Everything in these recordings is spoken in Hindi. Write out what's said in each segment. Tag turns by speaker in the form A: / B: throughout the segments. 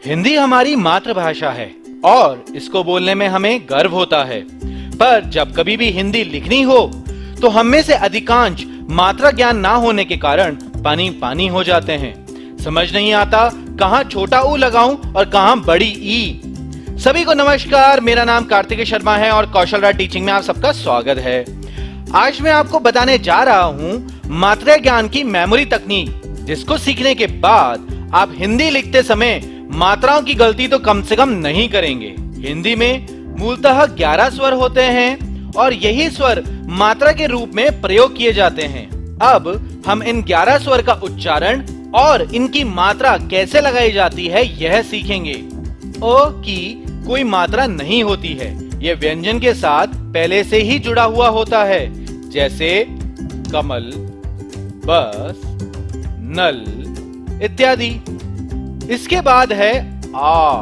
A: हिंदी हमारी मातृभाषा है और इसको बोलने में हमें गर्व होता है। पर जब कभी भी हिंदी लिखनी हो तो हम में से अधिकांश मात्रा ज्ञान ना होने के कारण पानी पानी हो जाते हैं। समझ नहीं आता कहाँ छोटा ऊ लगाऊं और कहाँ बड़ी ई। सभी को नमस्कार, मेरा नाम कार्तिक शर्मा है और कौशल राज टीचिंग में आप सबका स्वागत है। आज मैं आपको बताने जा रहा हूँ मात्रा ज्ञान की मेमोरी तकनीक, जिसको सीखने के बाद आप हिंदी लिखते समय मात्राओं की गलती तो कम से कम नहीं करेंगे। हिंदी में मूलतः 11 स्वर होते हैं और यही स्वर मात्रा के रूप में प्रयोग किए जाते हैं। अब हम इन 11 स्वर का उच्चारण और इनकी मात्रा कैसे लगाई जाती है यह सीखेंगे। अ की कोई मात्रा नहीं होती है, यह व्यंजन के साथ पहले से ही जुड़ा हुआ होता है, जैसे कमल, बस, नल इत्यादि। इसके बाद है आ।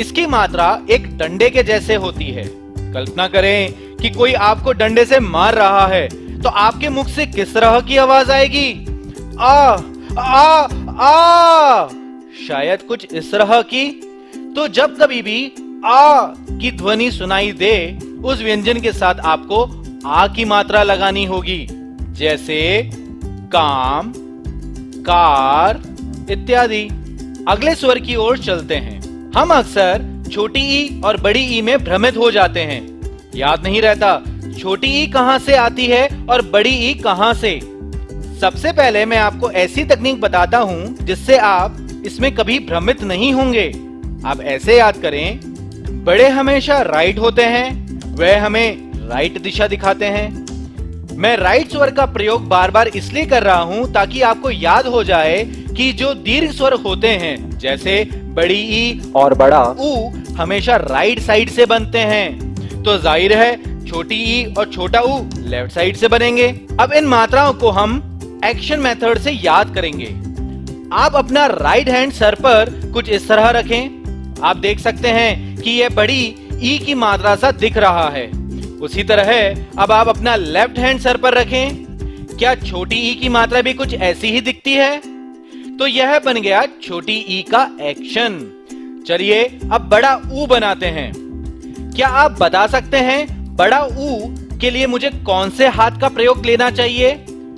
A: इसकी मात्रा एक डंडे के जैसे होती है। कल्पना करें कि कोई आपको डंडे से मार रहा है तो आपके मुख से किस तरह की आवाज आएगी? आ आ आ, शायद कुछ इस तरह की। तो जब कभी भी आ की ध्वनि सुनाई दे, उस व्यंजन के साथ आपको आ की मात्रा लगानी होगी, जैसे काम, कार इत्यादि। अगले स्वर की ओर चलते हैं। हम अक्सर छोटी ई और बड़ी ई में भ्रमित हो जाते हैं। याद नहीं रहता छोटी ई कहां से आती है और बड़ी ई कहां से। सबसे पहले मैं आपको ऐसी तकनीक बताता हूं जिससे आप इसमें कभी भ्रमित नहीं होंगे। आप ऐसे याद करें, बड़े हमेशा राइट होते हैं, वह हमें राइट दिशा दिखाते हैं। मैं राइट स्वर का प्रयोग बार बार इसलिए कर रहा हूं ताकि आपको याद हो जाए कि जो दीर्घ स्वर होते हैं, जैसे बड़ी ई और बड़ा ऊ, हमेशा राइट साइड से बनते हैं। तो जाहिर है छोटी ई और छोटा ऊ लेफ्ट साइड से बनेंगे। अब इन मात्राओं को हम एक्शन मेथड से याद करेंगे। आप अपना राइट हैंड सर पर कुछ इस तरह रखें। आप देख सकते हैं कि यह बड़ी ई की मात्रा सा दिख रहा है। उसी तरह अब आप अपना लेफ्ट हैंड सर पर रखें। क्या छोटी ई की मात्रा भी कुछ ऐसी ही दिखती है? तो यह बन गया छोटी ई का एक्शन। चलिए अब बड़ा ऊ बनाते हैं। क्या आप बता सकते हैं बड़ा ऊ के लिए मुझे कौन से हाथ का प्रयोग लेना चाहिए,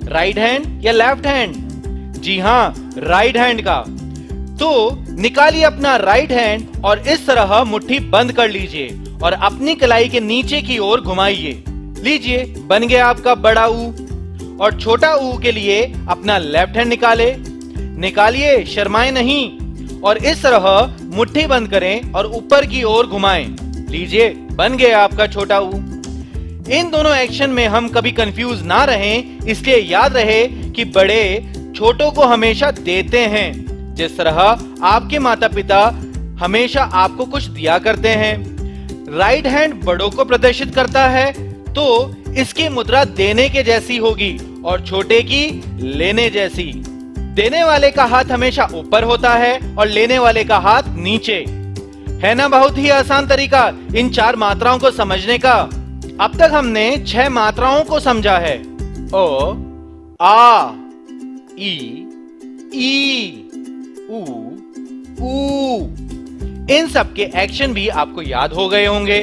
A: राइट हैंड या लेफ्ट हैंड? जी हाँ, राइट हैंड का। तो निकालिए अपना राइट हैंड और इस तरह मुट्ठी बंद कर लीजिए और अपनी कलाई के नीचे की ओर घुमाइए। लीजिए, बन गया आपका बड़ा ऊ। और छोटा ऊ के लिए अपना लेफ्ट हैंड निकालिए, शर्माए नहीं, और इस तरह मुट्ठी बंद करें और ऊपर की ओर घुमाएं। लीजिए, बन गया आपका छोटा ऊ। इन दोनों एक्शन में हम कभी कंफ्यूज ना रहें, इसलिए याद रहे कि बड़े छोटों को हमेशा देते हैं। जिस तरह आपके माता पिता हमेशा आपको कुछ दिया करते हैं। राइट हैंड बड़ों को प्रदर्शित करता है, तो इसकी मुद्रा देने के जैसी होगी और छोटे की लेने जैसी। देने वाले का हाथ हमेशा ऊपर होता है और लेने वाले का हाथ नीचे। है ना बहुत ही आसान तरीका इन 4 मात्राओं को समझने का। अब तक हमने 6 मात्राओं को समझा है। ओ, आ, ई, ऊ, ऊ। इन सब के एक्शन भी आपको याद हो गए होंगे।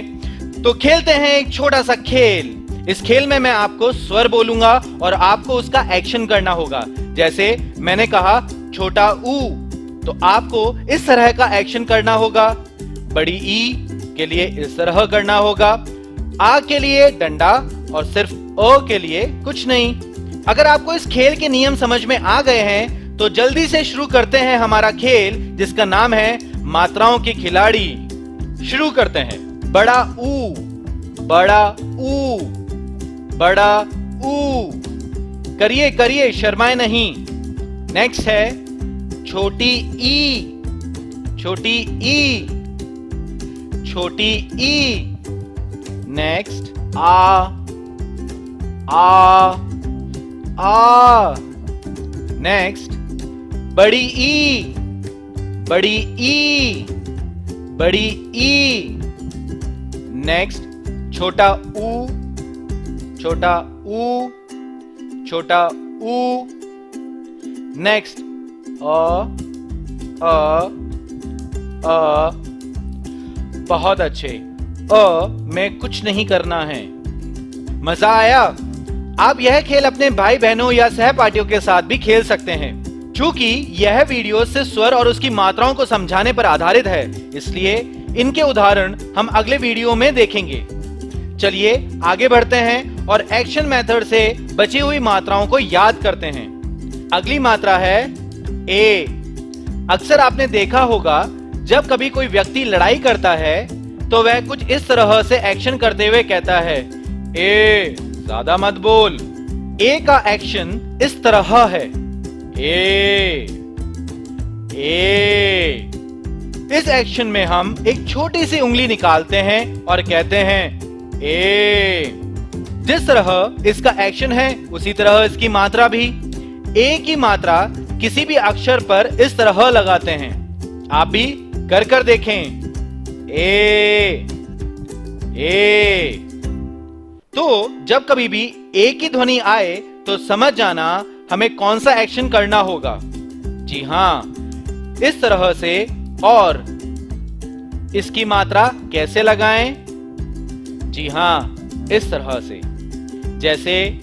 A: तो खेलते हैं एक छोटा सा खेल। इस खेल में मैं आपको स्वर बोलूंगा और आपको उसका एक्शन करना होगा। जैसे मैंने कहा छोटा ऊ, तो आपको इस तरह का एक्शन करना होगा। बड़ी ई के लिए इस तरह करना होगा। आ के लिए डंडा और सिर्फ ओ के लिए कुछ नहीं। अगर आपको इस खेल के नियम समझ में आ गए हैं तो जल्दी से शुरू करते हैं हमारा खेल, जिसका नाम है मात्राओं के खिलाड़ी। शुरू करते हैं। बड़ा ऊ, बड़ा ऊ, बड़ा ऊ। करिए करिए, शर्माए नहीं। नेक्स्ट है छोटी ई, छोटी ई, छोटी ई। नेक्स्ट आ, आ। नेक्स्ट बड़ी ई, बड़ी ई, बड़ी ई। नेक्स्ट छोटा ऊ, छोटा ऊ, छोटा ऊ। नेक्स्ट अ, बहुत अच्छे। में कुछ नहीं करना है। मजा आया? आप यह खेल अपने भाई बहनों या सहपाठियों के साथ भी खेल सकते हैं। चूंकि यह वीडियो सिर्फ स्वर और उसकी मात्राओं को समझाने पर आधारित है, इसलिए इनके उदाहरण हम अगले वीडियो में देखेंगे। चलिए आगे बढ़ते हैं और एक्शन मेथड से बची हुई मात्राओं को याद करते हैं। अगली मात्रा है ए। अक्सर आपने देखा होगा जब कभी कोई व्यक्ति लड़ाई करता है तो वह कुछ इस तरह से एक्शन करते हुए कहता है, ए ज्यादा मत बोल। ए का एक्शन इस तरह है, ए। इस एक्शन में हम एक छोटी सी उंगली निकालते हैं और कहते हैं ए। जिस तरह इसका एक्शन है उसी तरह इसकी मात्रा भी। ए की मात्रा किसी भी अक्षर पर इस तरह लगाते हैं। आप भी कर देखें। ए। तो जब कभी भी ए की ध्वनि आए तो समझ जाना हमें कौन सा एक्शन करना होगा। जी हाँ, इस तरह से। और इसकी मात्रा कैसे लगाएं? जी हाँ, इस तरह से। जैसे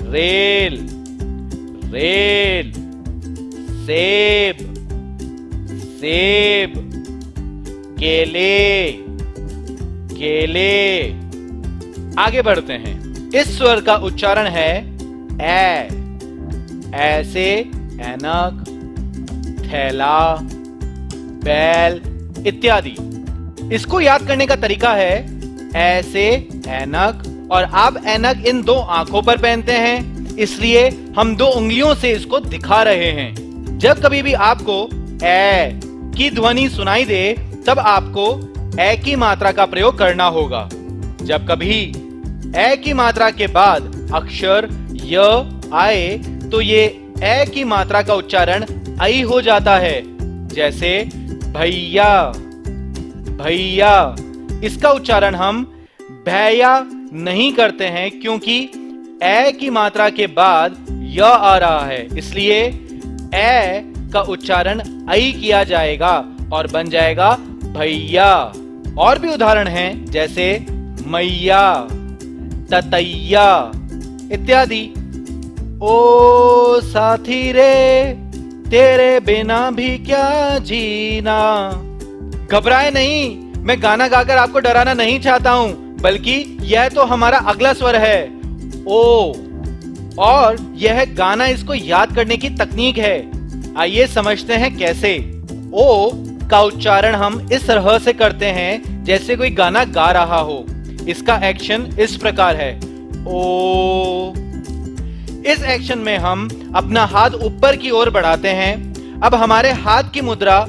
A: रेल, रेल, सेब, सेब, केले, केले। आगे बढ़ते हैं। इस स्वर का उच्चारण है ए। ऐसे ऐनक, थैला, बैल इत्यादि। इसको याद करने का तरीका है ऐसे ऐनक, और आप ऐनक इन दो आंखों पर पहनते हैं, इसलिए हम दो उंगलियों से इसको दिखा रहे हैं। जब कभी भी आपको ए की ध्वनि सुनाई दे तब आपको ए की मात्रा का प्रयोग करना होगा। जब कभी ए की मात्रा के बाद अक्षर य आए तो ये ए की मात्रा का उच्चारण आई हो जाता है। जैसे भैया, भैया। इसका उच्चारण हम भैया नहीं करते हैं क्योंकि ए की मात्रा के बाद य आ रहा है, इसलिए ए का उच्चारण आई किया जाएगा और बन जाएगा भैया। और भी उदाहरण हैं जैसे मैया, ततैया इत्यादि। ओ साथी रे तेरे बिना भी क्या जीना। घबराए नहीं, मैं गाना गाकर आपको डराना नहीं चाहता हूं, बल्कि यह तो हमारा अगला स्वर है, ओ। और यह गाना इसको याद करने की तकनीक है। आइए समझते हैं कैसे। ओ का उच्चारण हम इस तरह से करते हैं जैसे कोई गाना गा रहा हो। इसका एक्शन इस प्रकार है, ओ। इस एक्शन में हम अपना हाथ ऊपर की ओर बढ़ाते हैं। अब हमारे हाथ की मुद्रा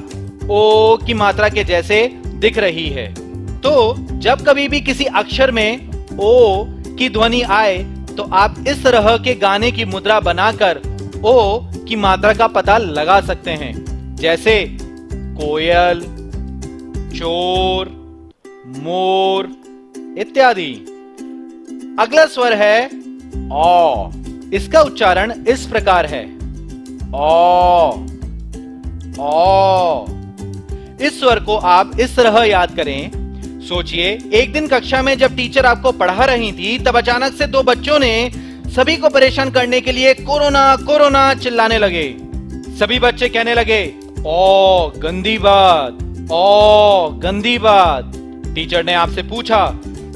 A: ओ की मात्रा के जैसे दिख रही है। तो जब कभी भी किसी अक्षर में ओ की ध्वनि आए तो आप इस तरह के गाने की मुद्रा बनाकर ओ की मात्रा का पता लगा सकते हैं। जैसे कोयल, चोर, मोर इत्यादि। अगला स्वर है ओ। इसका उच्चारण इस प्रकार है, ओ, ओ। इस स्वर को आप इस तरह याद करें। सोचिए, एक दिन कक्षा में जब टीचर आपको पढ़ा रही थी तब अचानक से दो बच्चों ने सभी को परेशान करने के लिए कोरोना कोरोना चिल्लाने लगे। सभी बच्चे कहने लगे, ओ गंदी बात, ओ गंदी बात। टीचर ने आपसे पूछा,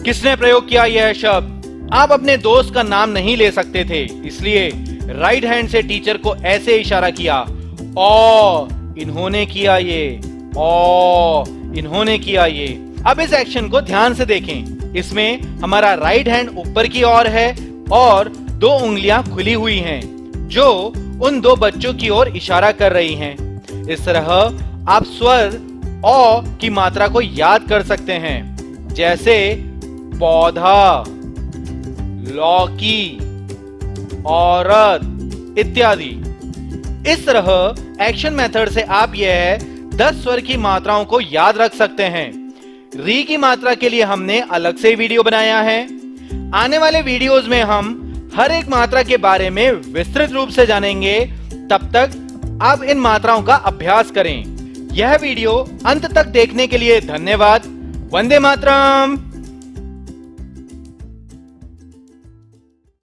A: किसने प्रयोग किया यह शब्द? आप अपने दोस्त का नाम नहीं ले सकते थे, इसलिए राइट हैंड से टीचर को ऐसे इशारा किया, ओ इन्होंने किया ये, ओ इन्होंने किया ये। अब इस एक्शन को ध्यान से देखें। इसमें हमारा राइट हैंड ऊपर की ओर है और दो उंगलियां खुली हुई हैं जो उन दो बच्चों की ओर इशारा कर रही हैं। इस तरह आप स्वर ओ की मात्रा को याद कर सकते हैं। जैसे पौधा, लौकी, औरत इत्यादि। इस तरह एक्शन मेथड से आप यह 10 स्वर की मात्राओं को याद रख सकते हैं। री की मात्रा के लिए हमने अलग से वीडियो बनाया है। आने वाले वीडियोस में हम हर एक मात्रा के बारे में विस्तृत रूप से जानेंगे। तब तक आप इन मात्राओं का अभ्यास करें। यह वीडियो अंत तक देखने के लिए धन्यवाद। वंदे मातरम।